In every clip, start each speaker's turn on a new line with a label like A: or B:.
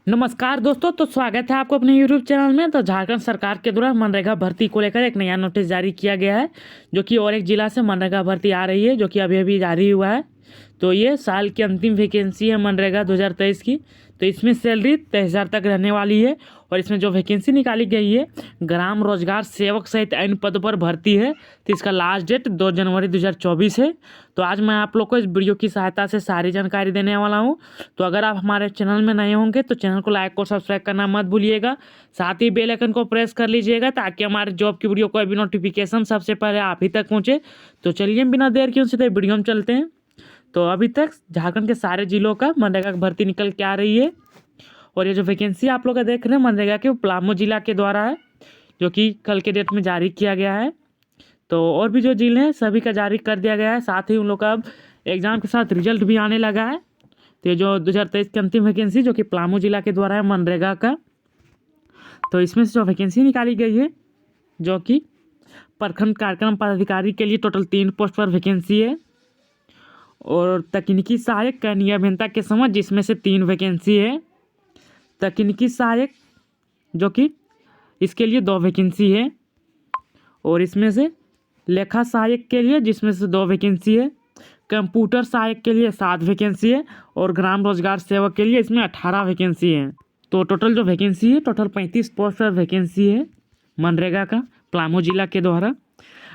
A: नमस्कार दोस्तों, तो स्वागत है आपको अपने यूट्यूब चैनल में। तो झारखंड सरकार के द्वारा मनरेगा भर्ती को लेकर एक नया नोटिस जारी किया गया है, जो कि और एक जिला से मनरेगा भर्ती आ रही है, जो कि अभी अभी जारी हुआ है। तो ये साल की अंतिम वैकेंसी है मनरेगा 2023 की। तो इसमें सैलरी 23,000 तक रहने वाली है। और इसमें जो वैकेंसी निकाली गई है, ग्राम रोजगार सेवक सहित अन्य पद पर भर्ती है। तो इसका लास्ट डेट 2 जनवरी 2024 है। तो आज मैं आप लोग को इस वीडियो की सहायता से सारी जानकारी देने वाला हूँ। तो अगर आप हमारे चैनल में नए होंगे तो चैनल को लाइक और सब्सक्राइब करना मत भूलिएगा। साथ ही बेल आइकन को प्रेस कर लीजिएगा, ताकि हमारे जॉब की वीडियो कोई भी नोटिफिकेशन सबसे पहले आप ही तक पहुँचे। तो चलिए बिना देर के सीधे वीडियो में चलते हैं। तो अभी तक झारखंड के सारे जिलों का मनरेगा की भर्ती निकल के आ रही है। और ये जो वैकेंसी आप लोग देख रहे हैं मनरेगा के, पलामू जिला के द्वारा है, जो कि कल के डेट में जारी किया गया है। तो और भी जो जिले हैं सभी का जारी कर दिया गया है। साथ ही उन लोग का अब एग्ज़ाम के साथ रिजल्ट भी आने लगा है। तो ये जो 2023 की अंतिम वैकेंसी, जो कि पलामू जिला के द्वारा है मनरेगा का, तो इसमें से जो वैकेंसी निकाली गई है, जो कि प्रखंड कार्यक्रम पदाधिकारी के लिए टोटल 3 पोस्ट पर वैकेंसी है। और तकनीकी सहायक कनीय अभियंता के समझ, जिसमें से 3 वैकेंसी है। तकनीकी सहायक, जो कि इसके लिए 2 वैकेंसी है। और इसमें से लेखा सहायक के लिए, जिसमें से 2 वैकेंसी है। कंप्यूटर सहायक के लिए 7 वैकेंसी है। और ग्राम रोजगार सेवक के लिए इसमें 18 वैकेंसी है। तो टोटल जो वैकेंसी है, टोटल 35 पोस्ट पर वैकेंसी है मनरेगा का, पलामू जिला के द्वारा।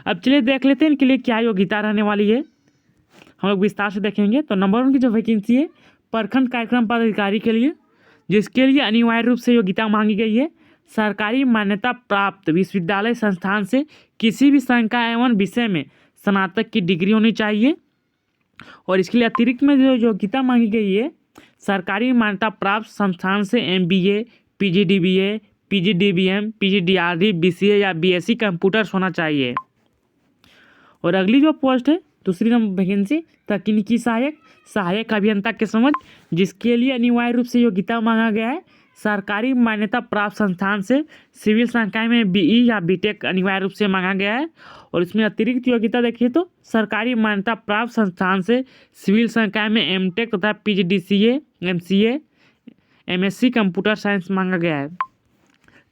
A: अब चलिए देख लेते हैं इनके लिए क्या योग्यता रहने वाली है, हम लोग विस्तार से देखेंगे। तो नंबर 1 की जो वैकेंसी है, प्रखंड कार्यक्रम पदाधिकारी के लिए, जिसके लिए अनिवार्य रूप से योग्यता मांगी गई है सरकारी मान्यता प्राप्त विश्वविद्यालय संस्थान से किसी भी संकाय एवं विषय में स्नातक की डिग्री होनी चाहिए। और इसके लिए अतिरिक्त में जो योग्यता मांगी गई है, सरकारी मान्यता प्राप्त संस्थान से MBA, PGDBA, PGDBM, PGDRD, BCA या BSc कंप्यूटर्स होना चाहिए। और अगली जो पोस्ट है, दूसरी नंबर वैकेंसी, तकनीकी सहायक सहायक अभियंता के समझ, जिसके लिए अनिवार्य रूप से योग्यता मांगा गया है सरकारी मान्यता प्राप्त संस्थान से सिविल संकाय में BE या BTech अनिवार्य रूप से मांगा गया है। और इसमें अतिरिक्त योग्यता देखिए तो सरकारी मान्यता प्राप्त संस्थान से सिविल संकाय में MTech तथा PGDCA, MCA, MSc computer science मांगा गया है।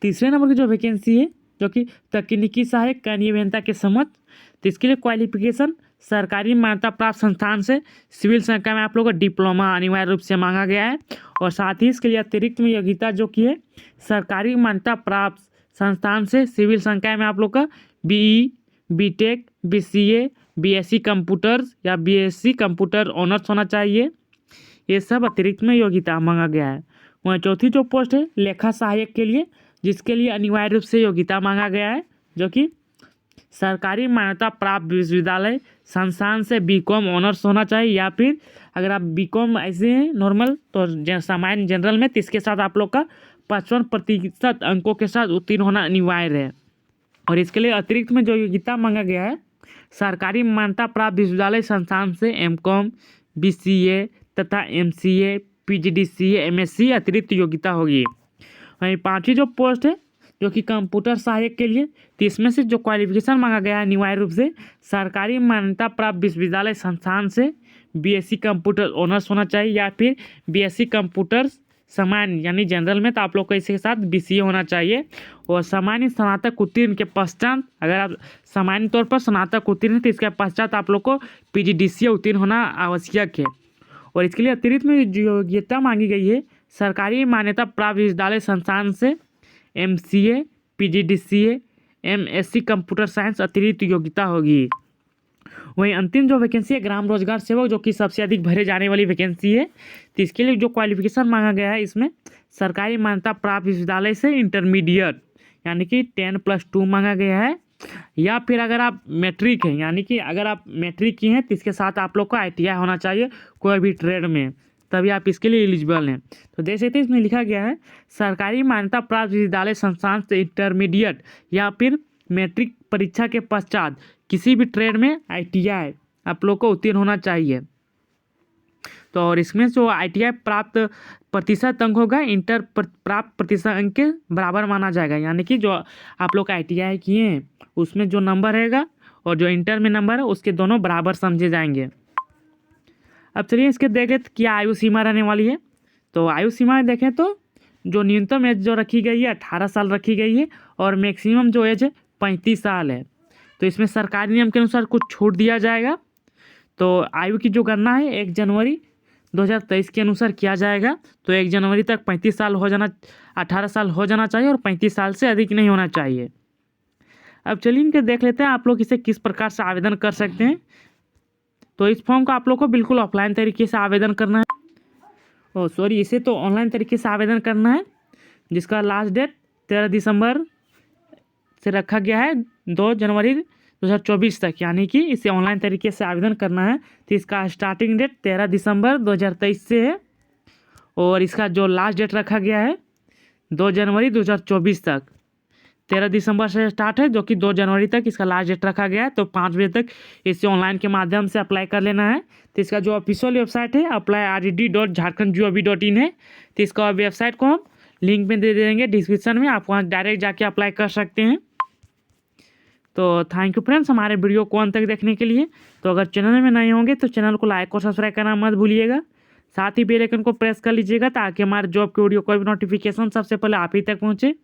A: तीसरे नंबर की जो वैकेंसी है, जो कि तकनीकी सहायक कनीय अभियंता के समझ, तो इसके लिए क्वालिफिकेशन सरकारी मान्यता प्राप्त संस्थान से सिविल संकाय में आप लोगों का डिप्लोमा अनिवार्य रूप से मांगा गया है। और साथ ही इसके लिए अतिरिक्त में योग्यता जो कि है सरकारी मान्यता प्राप्त संस्थान से सिविल संकाय में आप लोग का BE, BTech, BCA, BSc computers या BSc कंप्यूटर ऑनर्स होना चाहिए। ये सब अतिरिक्त में योग्यता मांगा गया है। वहीं चौथी जो पोस्ट है लेखा सहायक के लिए, जिसके लिए अनिवार्य रूप से योग्यता मांगा गया है, जो कि सरकारी मान्यता प्राप्त विश्वविद्यालय संस्थान से BCom ऑनर्स होना चाहिए। या फिर अगर आप BCom ऐसे हैं नॉर्मल, तो सामान्य जनरल में, तो इसके साथ आप लोग का 55% अंकों के साथ उत्तीर्ण होना अनिवार्य है। और इसके लिए अतिरिक्त में जो योग्यता मांगा गया है सरकारी मान्यता प्राप्त विश्वविद्यालय संस्थान से MCom, BCA तथा MCA, PGDCA, MSc अतिरिक्त योग्यता होगी। वहीं 5वीं जो पोस्ट है, जो कि कंप्यूटर सहायक के लिए, तो इसमें से जो क्वालिफिकेशन मांगा गया है अनिवार्य रूप से सरकारी मान्यता प्राप्त विश्वविद्यालय संस्थान से BSc कंप्यूटर ऑनर्स होना चाहिए। या फिर BSc कंप्यूटर सामान्य यानी जनरल में, तो आप लोग को इसके साथ BCA होना चाहिए। और सामान्य स्नातक उत्तीर्ण के पश्चात, अगर आप सामान्य तौर पर स्नातक उत्तीर्ण, तो इसके पश्चात आप लोग को PGDCA उत्तीर्ण होना आवश्यक है। और इसके लिए अतिरिक्त में जो योग्यता मांगी गई है सरकारी मान्यता प्राप्त विश्वविद्यालय संस्थान से MCA, PGDCA, MSc computer science अतिरिक्त योग्यता होगी। वहीं अंतिम जो वैकेंसी है ग्राम रोजगार सेवक, जो कि सबसे अधिक भरे जाने वाली वैकेंसी है, तो इसके लिए जो क्वालिफिकेशन मांगा गया है इसमें सरकारी मान्यता प्राप्त विश्वविद्यालय से इंटरमीडिएट यानी कि 10+2 मांगा गया है। या फिर अगर आप मैट्रिक हैं, यानी कि अगर आप मैट्रिक की हैं, तो इसके साथ आप लोग को ITI होना चाहिए कोई भी ट्रेड में, तभी आप इसके लिए एलिजिबल हैं। तो देख सकते हैं इसमें लिखा गया है सरकारी मान्यता प्राप्त विश्वविद्यालय संस्थान से इंटरमीडिएट या फिर मैट्रिक परीक्षा के पश्चात किसी भी ट्रेड में ITI आप लोग को उत्तीर्ण होना चाहिए। तो और इसमें जो ITI प्राप्त प्रतिशत अंक होगा इंटर प्राप्त प्रतिशत अंक के बराबर माना जाएगा। यानी कि जो आप लोग ITI किए हैं उसमें जो नंबर रहेगा और जो इंटर में नंबर है उसके दोनों बराबर समझे जाएंगे। अब चलिए इसके देखें क्या आयु सीमा रहने वाली है। तो आयु सीमा देखें तो जो न्यूनतम एज जो रखी गई है 18 साल रखी गई है और मैक्सिमम जो एज है 35 साल है। तो इसमें सरकारी नियम के अनुसार कुछ छूट दिया जाएगा। तो आयु की जो गणना है 1 जनवरी 2023 के अनुसार किया जाएगा। तो 1 जनवरी तक 35 साल हो जाना 18 साल हो जाना चाहिए और 35 साल से अधिक नहीं होना चाहिए। अब चलिए इनके देख लेते हैं आप लोग इसे किस प्रकार से आवेदन कर सकते हैं। तो इस फॉर्म को आप लोग को बिल्कुल ऑफलाइन तरीके से आवेदन करना है। इसे तो ऑनलाइन तरीके से आवेदन करना है, जिसका लास्ट डेट 13 दिसंबर से रखा गया है 2 जनवरी 2024 तक, यानी कि इसे ऑनलाइन तरीके से आवेदन करना है। तो इसका स्टार्टिंग डेट 13 दिसंबर 2023 से है और इसका जो लास्ट डेट रखा गया है 2 जनवरी 2024 तक। 13 दिसंबर से स्टार्ट है, जो कि 2 जनवरी तक इसका लास्ट डेट रखा गया है। तो 5 बजे तक इसे ऑनलाइन के माध्यम से अप्लाई कर लेना है। तो इसका जो ऑफिशियल वेबसाइट है apply.rdd.jharkhand.gov.in है। तो इसका वेबसाइट को हम लिंक में दे देंगे डिस्क्रिप्शन में, आप वहाँ डायरेक्ट जाके अप्लाई कर सकते हैं। तो थैंक यू फ्रेंड्स हमारे वीडियो को अंत तक देखने के लिए। तो अगर चैनल में नए होंगे तो चैनल को लाइक और सब्सक्राइब करना मत भूलिएगा। साथ ही बेल आइकन को प्रेस कर लीजिएगा ताकि हमारे जॉब के वीडियो कोई भी नोटिफिकेशन सबसे पहले आप ही तक पहुँचे।